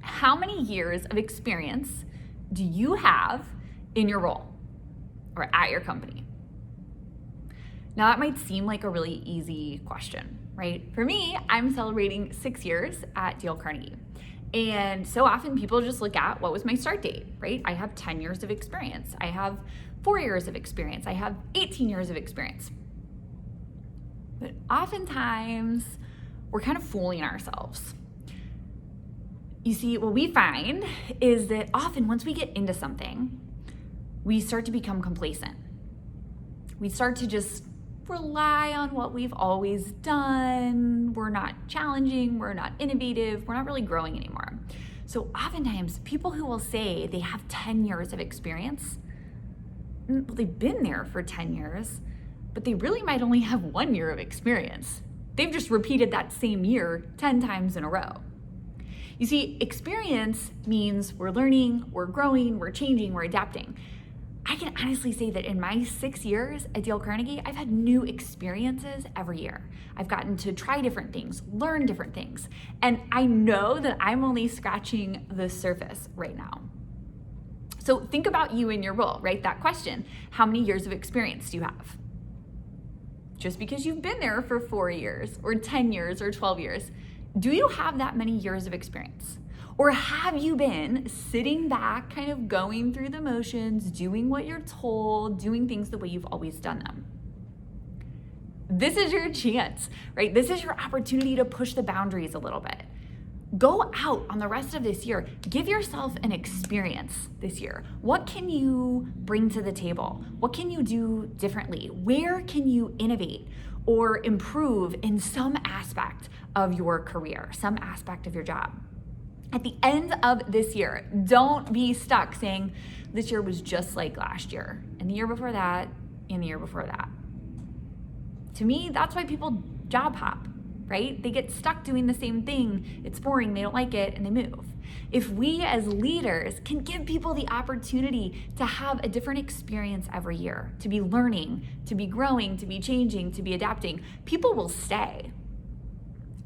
How many years of experience do you have in your role or at your company? Now, that might seem like a really easy question, right? For me, I'm celebrating 6 years at Dale Carnegie. And so often people just look at what was my start date, right? I have 10 years of experience. I have 4 years of experience. I have 18 years of experience. But oftentimes, we're kind of fooling ourselves. You see, what we find is that often once we get into something, we start to become complacent. We start to just rely on what we've always done. We're not challenging, we're not innovative, we're not really growing anymore. So oftentimes, people who will say they have 10 years of experience, well, they've been there for 10 years, but they really might only have 1 year of experience. They've just repeated that same year 10 times in a row. You see, experience means we're learning, we're growing, we're changing, we're adapting. I can honestly say that in my 6 years at Dale Carnegie, I've had new experiences every year. I've gotten to try different things, learn different things, and I know that I'm only scratching the surface right now. So think about you in your role, right? That question, how many years of experience do you have? Just because you've been there for 4 years or 10 years or 12 years, do you have that many years of experience? Or have you been sitting back, kind of going through the motions, doing what you're told, doing things the way you've always done them? This is your chance, right? This is your opportunity to push the boundaries a little bit. Go out on the rest of this year. Give yourself an experience this year. What can you bring to the table? What can you do differently? Where can you innovate or improve in some aspect of your career, some aspect of your job? At the end of this year, don't be stuck saying, this year was just like last year, and the year before that, and the year before that. To me, that's why people job hop, right? They get stuck doing the same thing. It's boring, they don't like it, and they move. If we as leaders can give people the opportunity to have a different experience every year, to be learning, to be growing, to be changing, to be adapting, people will stay.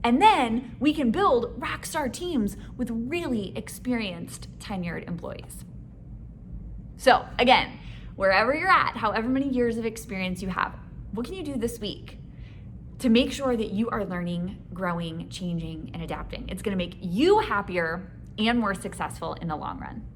And then we can build rock star teams with really experienced, tenured employees. So again, wherever you're at, however many years of experience you have, what can you do this week to make sure that you are learning, growing, changing, and adapting? It's gonna make you happier and more successful in the long run.